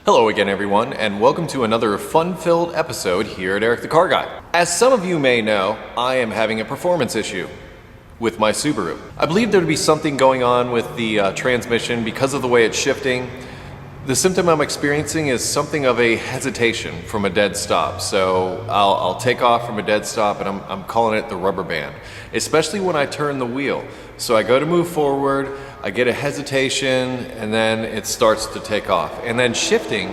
Hello again everyone, and welcome to another fun-filled episode here at Eric the Car Guy. As some of you may know, I am having a performance issue with my Subaru. I believe there to be something going on with the transmission because of the way it's shifting. The symptom I'm experiencing is something of a hesitation from a dead stop. So I'll take off from a dead stop and I'm calling it the rubber band, especially when I turn the wheel. So I go to move forward, I get a hesitation, and then it starts to take off. And then shifting,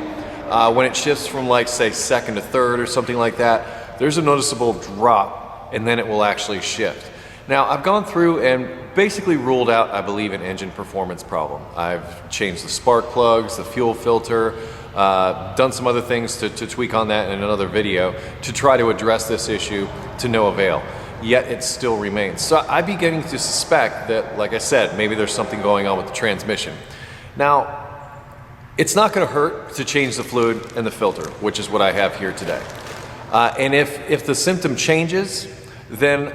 when it shifts from like say second to third or something like that, there's a noticeable drop and then it will actually shift. Now I've gone through and basically ruled out, I believe, an engine performance problem. I've changed the spark plugs, the fuel filter, done some other things to tweak on that in another video to try to address this issue to no avail. Yet it still remains. So I'm beginning to suspect that, like I said, maybe there's something going on with the transmission. Now, it's not going to hurt to change the fluid and the filter, which is what I have here today. And if the symptom changes, then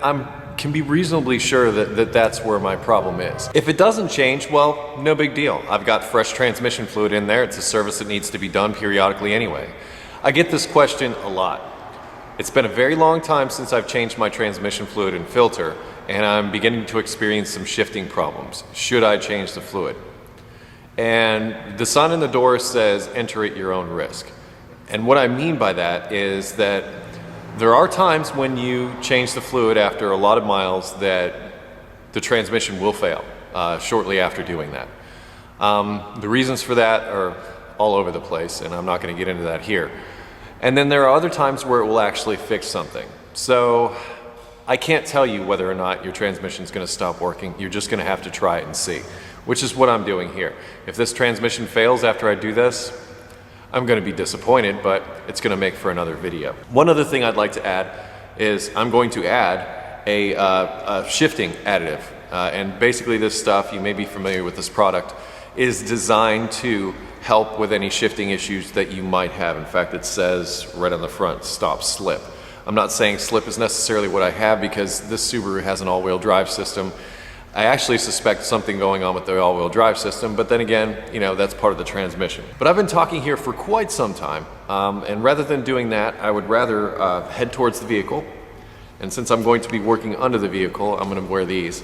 can be reasonably sure that that's where my problem is. If it doesn't change, well, no big deal. I've got fresh transmission fluid in there. It's a service that needs to be done periodically anyway. I get this question a lot. It's been a very long time since I've changed my transmission fluid and filter, and I'm beginning to experience some shifting problems. Should I change the fluid? And the sign on the door says, enter at your own risk. And what I mean by that is that there are times when you change the fluid after a lot of miles that the transmission will fail shortly after doing that. The reasons for that are all over the place, and I'm not going to get into that here. And then there are other times where it will actually fix something. So I can't tell you whether or not your transmission is going to stop working. You're just going to have to try it and see, which is what I'm doing here. If this transmission fails after I do this, I'm going to be disappointed, but it's going to make for another video. One other thing I'd like to add is I'm going to add a shifting additive. And basically this stuff, you may be familiar with this product, is designed to help with any shifting issues that you might have. In fact, it says right on the front, stop slip. I'm not saying slip is necessarily what I have because this Subaru has an all-wheel drive system. I actually suspect something going on with the all-wheel drive system, but then again, you know, that's part of the transmission. But I've been talking here for quite some time, and rather than doing that, I would rather head towards the vehicle. And since I'm going to be working under the vehicle, I'm going to wear these.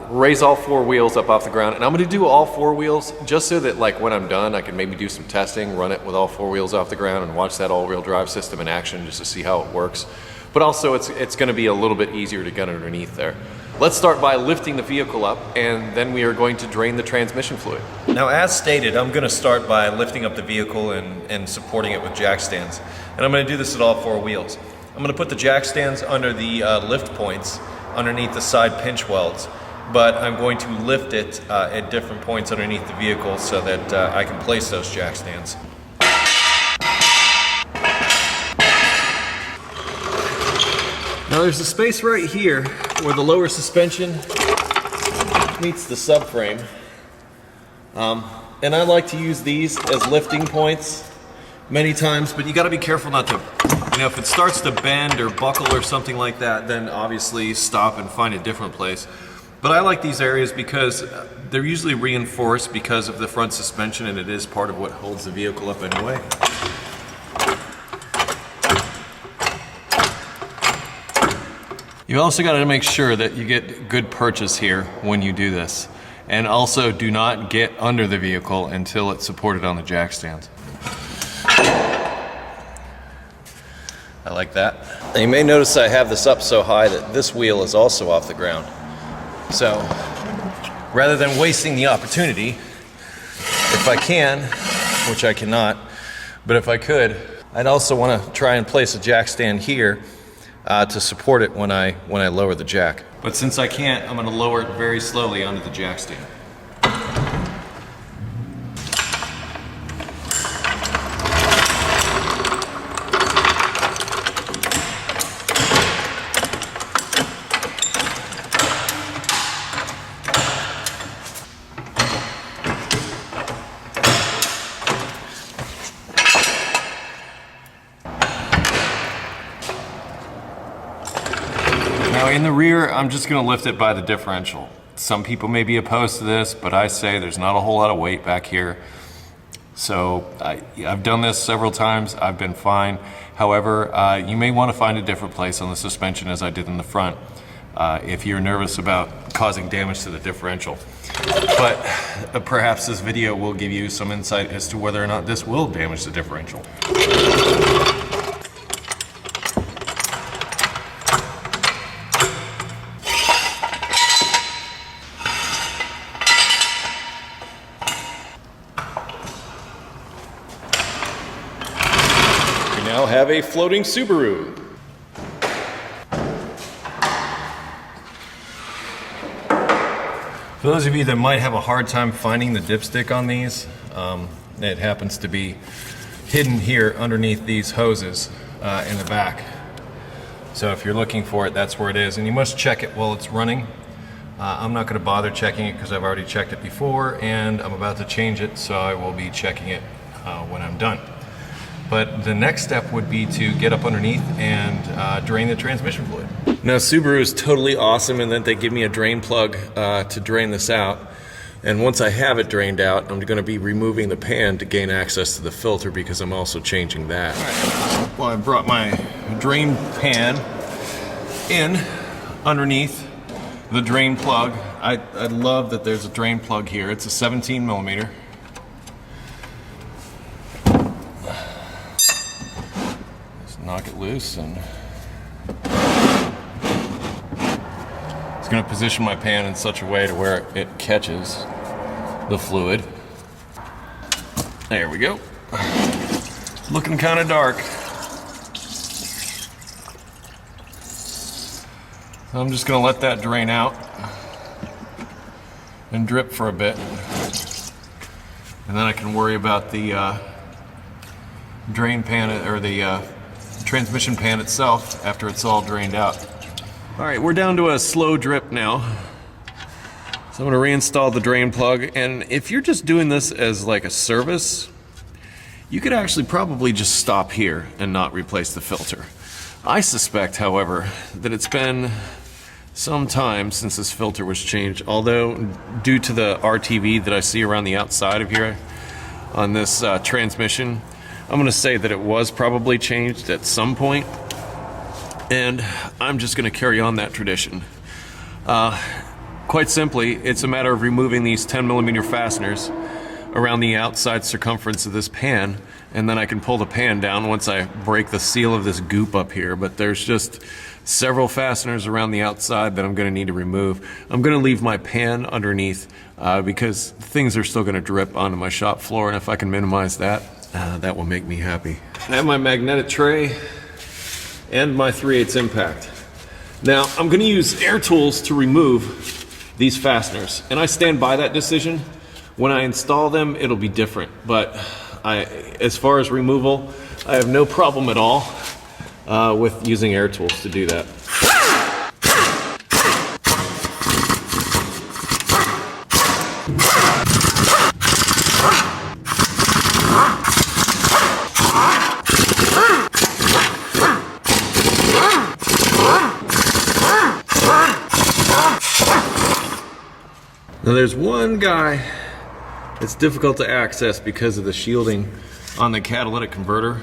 Raise all four wheels up off the ground, and I'm going to do all four wheels just so that like when I'm done I can maybe do some testing, run it with all four wheels off the ground and watch that all-wheel drive system in action just to see how it works. But also it's going to be a little bit easier to get underneath there. Let's start by lifting the vehicle up, and then we are going to drain the transmission fluid. Now, as stated, I'm going to start by lifting up the vehicle and supporting it with jack stands, and I'm going to do this at all four wheels. I'm going to put the jack stands under the lift points underneath the side pinch welds, but I'm going to lift it at different points underneath the vehicle so that I can place those jack stands. Now there's a space right here where the lower suspension meets the subframe, and I like to use these as lifting points many times, but you got to be careful not to, you know, if it starts to bend or buckle or something like that, then obviously stop and find a different place. But I like these areas because they're usually reinforced because of the front suspension, and it is part of what holds the vehicle up anyway. You also got to make sure that you get good purchase here when you do this. And also do not get under the vehicle until it's supported on the jack stands. I like that. And you may notice I have this up so high that this wheel is also off the ground. So rather than wasting the opportunity, if I can, which I cannot, but if I could, I'd also want to try and place a jack stand here to support it when I lower the jack. But since I can't, I'm going to lower it very slowly onto the jack stand. Now in the rear, I'm just going to lift it by the differential. Some people may be opposed to this, but I say there's not a whole lot of weight back here. So I've done this several times, I've been fine. However, you may want to find a different place on the suspension as I did in the front if you're nervous about causing damage to the differential. But perhaps this video will give you some insight as to whether or not this will damage the differential. Now have a floating Subaru. For those of you that might have a hard time finding the dipstick on these, it happens to be hidden here underneath these hoses in the back. So if you're looking for it, that's where it is. And you must check it while it's running. I'm not going to bother checking it because I've already checked it before and I'm about to change it, so I will be checking it when I'm done. But the next step would be to get up underneath and drain the transmission fluid. Now Subaru is totally awesome in that they give me a drain plug to drain this out. And once I have it drained out, I'm going to be removing the pan to gain access to the filter because I'm also changing that. All right. Well, I brought my drain pan in underneath the drain plug. I love that there's a drain plug here. It's a 17 millimeter. Knock it loose, and it's going to position my pan in such a way to where it catches the fluid. There we go. Looking kind of dark. I'm just going to let that drain out and drip for a bit, and then I can worry about the drain pan or the transmission pan itself after it's all drained out. All right, we're down to a slow drip now. So I'm gonna reinstall the drain plug, and if you're just doing this as like a service, you could actually probably just stop here and not replace the filter. I suspect, however, that it's been some time since this filter was changed, although due to the RTV that I see around the outside of here on this transmission, I'm going to say that it was probably changed at some point, and I'm just going to carry on that tradition. Quite simply, it's a matter of removing these 10 millimeter fasteners around the outside circumference of this pan, and then I can pull the pan down once I break the seal of this goop up here. But there's just several fasteners around the outside that I'm going to need to remove. I'm going to leave my pan underneath because things are still going to drip onto my shop floor, and if I can minimize that, that will make me happy. I have my magnetic tray and my 3/8 impact. Now I'm going to use air tools to remove these fasteners, and I stand by that decision. When I install them, it'll be different, but as far as removal, I have no problem at all with using air tools to do that. Now there's one guy that's difficult to access because of the shielding on the catalytic converter.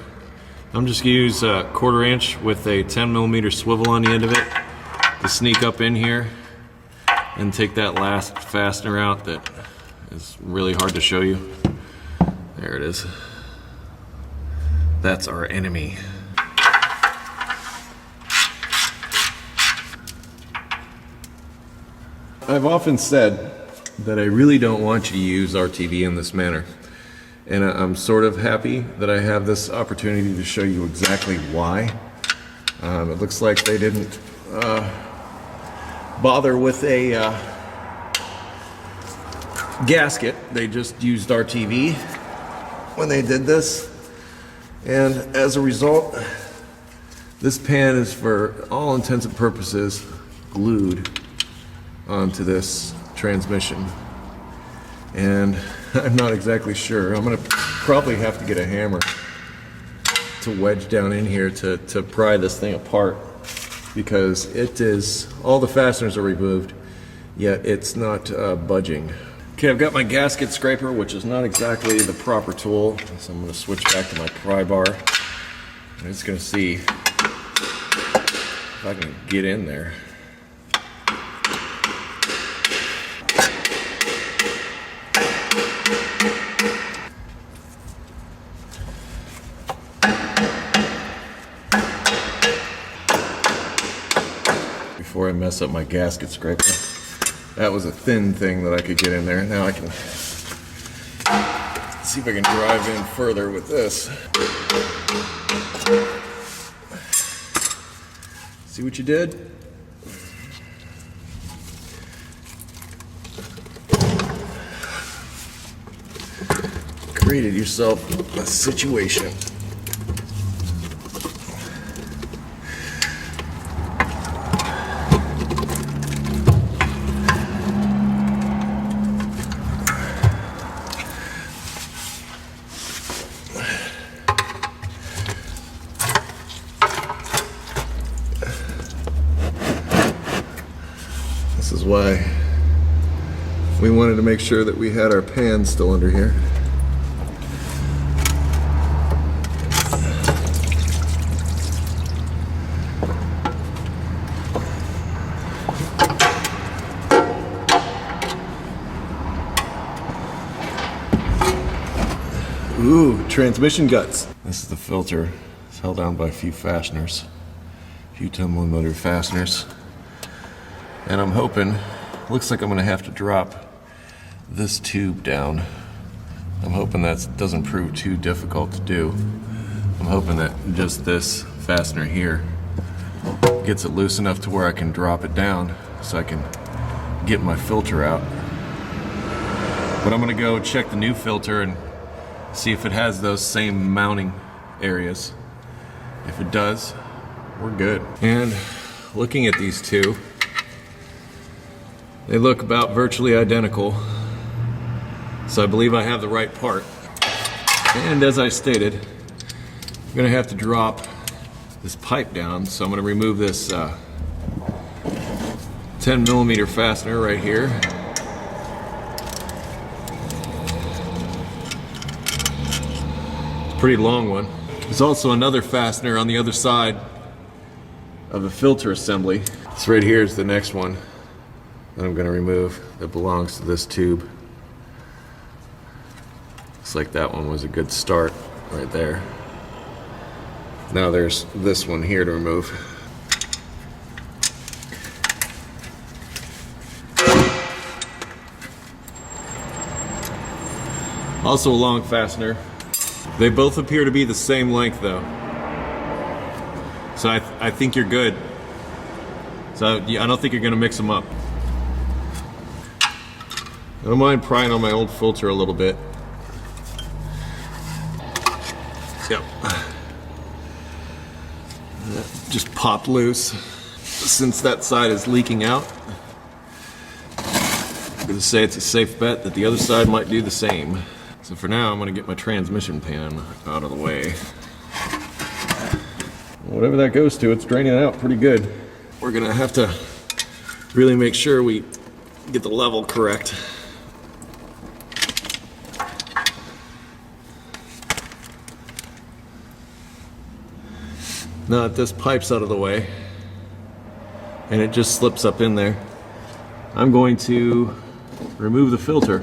I'm just going to use a 1/4 inch with a 10 millimeter swivel on the end of it to sneak up in here and take that last fastener out that is really hard to show you. There it is. That's our enemy. I've often said that I really don't want you to use RTV in this manner, and I'm sort of happy that I have this opportunity to show you exactly why. It looks like they didn't bother with a gasket. They just used RTV when they did this, and as a result, this pan is for all intents and purposes glued onto this transmission, and I'm not exactly sure. I'm gonna probably have to get a hammer to wedge down in here to pry this thing apart, because it is, all the fasteners are removed, yet it's not budging. Okay, I've got my gasket scraper, which is not exactly the proper tool, so I'm going to switch back to my pry bar. I'm just going to see if I can get in there. Before I mess up my gasket scraper. That was a thin thing that I could get in there. Now I can see if I can drive in further with this. See what you did? Created yourself a situation. This is why we wanted to make sure that we had our pan still under here. Ooh, transmission guts. This is the filter. It's held down by a few fasteners, a few 10mm fasteners. And I'm hoping, looks like I'm gonna have to drop this tube down. I'm hoping that doesn't prove too difficult to do. I'm hoping that just this fastener here gets it loose enough to where I can drop it down so I can get my filter out. But I'm gonna go check the new filter and see if it has those same mounting areas. If it does, we're good. And looking at these two, they look about virtually identical. So I believe I have the right part. And as I stated, I'm gonna have to drop this pipe down. So I'm gonna remove this 10mm fastener right here. Pretty long one. There's also another fastener on the other side of the filter assembly. This right here is the next one that I'm going to remove that belongs to this tube. Looks like that one was a good start right there. Now there's this one here to remove. Also a long fastener. They both appear to be the same length though. So I think you're good. So I don't think you're gonna mix them up. I don't mind prying on my old filter a little bit. Yep. That just popped loose. Since that side is leaking out, I'm gonna say it's a safe bet that the other side might do the same. So for now, I'm gonna get my transmission pan out of the way. Whatever that goes to, it's draining out pretty good. We're gonna have to really make sure we get the level correct. Now that this pipe's out of the way, and it just slips up in there, I'm going to remove the filter.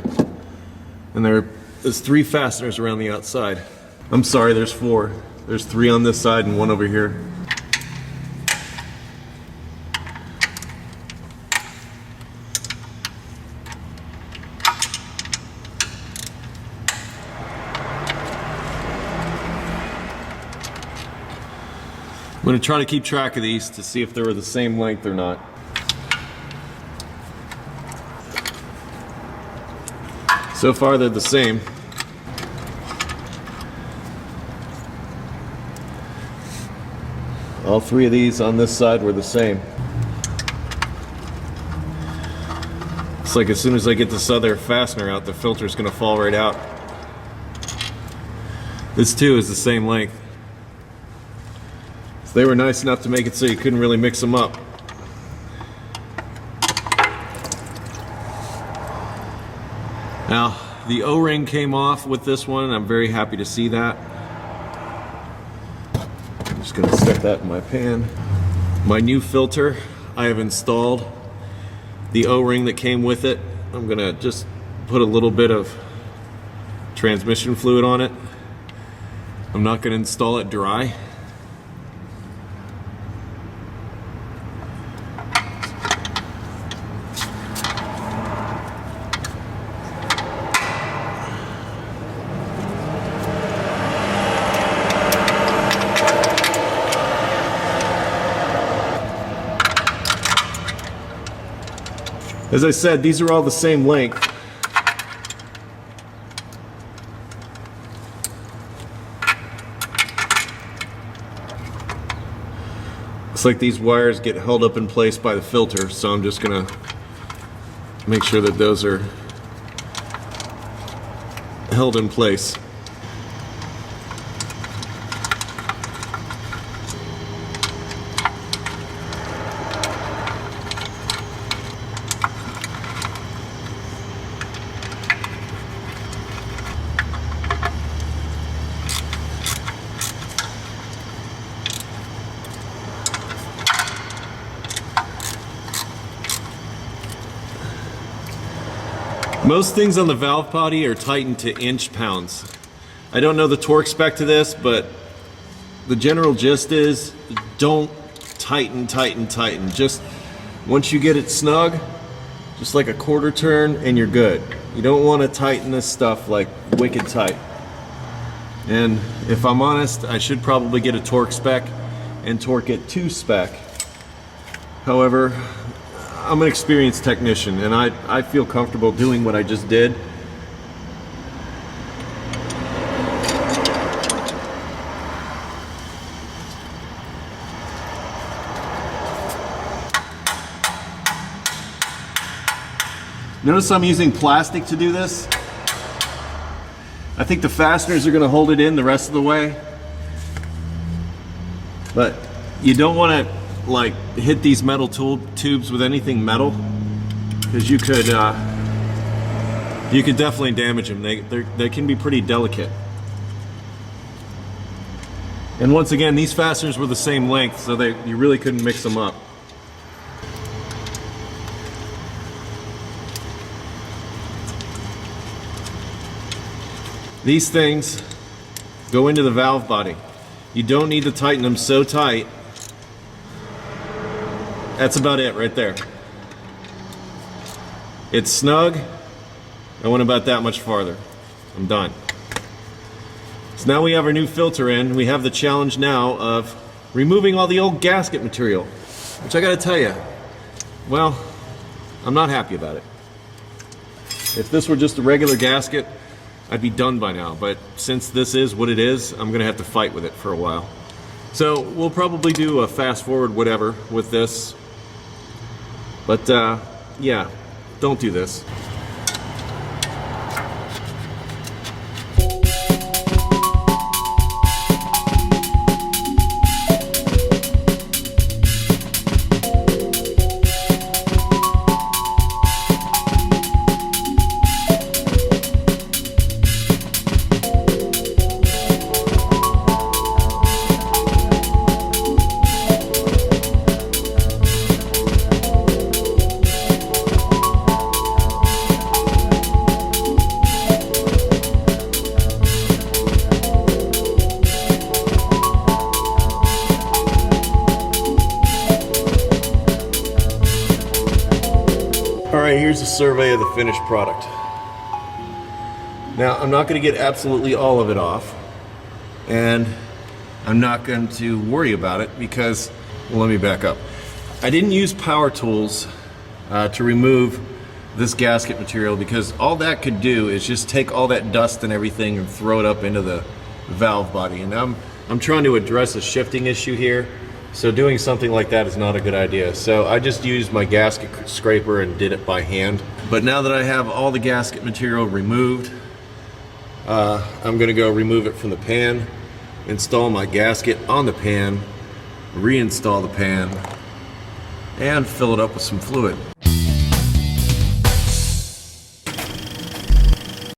And there's 3 fasteners around the outside. I'm sorry, there's 4. There's 3 on this side and 1 over here. I'm going to try to keep track of these to see if they were the same length or not. So far they're the same. All 3 of these on this side were the same. It's like as soon as I get this other fastener out, the filter's going to fall right out. This too is the same length. So they were nice enough to make it so you couldn't really mix them up. The O-ring came off with this one, and I'm very happy to see that. I'm just gonna set that in my pan. My new filter, I have installed the O-ring that came with it. I'm gonna just put a little bit of transmission fluid on it. I'm not gonna install it dry. As I said, these are all the same length. Looks like these wires get held up in place by the filter, so I'm just gonna make sure that those are held in place. Most things on the valve body are tightened to inch-pounds. I don't know the torque spec to this, but the general gist is don't tighten. Just once you get it snug, just like a quarter turn and you're good. You don't want to tighten this stuff like wicked tight. And if I'm honest, I should probably get a torque spec and torque it to spec. However, I'm an experienced technician, and I feel comfortable doing what I just did. Notice I'm using plastic to do this. I think the fasteners are going to hold it in the rest of the way. But you don't want to like hit these metal tubes with anything metal, because you could definitely damage them. They can be pretty delicate. And once again, these fasteners were the same length, so you really couldn't mix them up. These things go into the valve body. You don't need to tighten them so tight. That's about it right there. It's snug. I went about that much farther. I'm done. So now we have our new filter in. We have the challenge now of removing all the old gasket material, which I gotta tell you, well, I'm not happy about it. If this were just a regular gasket, I'd be done by now, but since this is what it is, I'm gonna have to fight with it for a while. So we'll probably do a fast forward whatever with this. But yeah, don't do this. Alright, here's a survey of the finished product. Now, I'm not going to get absolutely all of it off, and I'm not going to worry about it because, well, let me back up. I didn't use power tools to remove this gasket material, because all that could do is just take all that dust and everything and throw it up into the valve body. And I'm trying to address a shifting issue here, so doing something like that is not a good idea. So I just used my gasket scraper and did it by hand. But now that I have all the gasket material removed, I'm gonna go remove it from the pan, install my gasket on the pan, reinstall the pan, and fill it up with some fluid.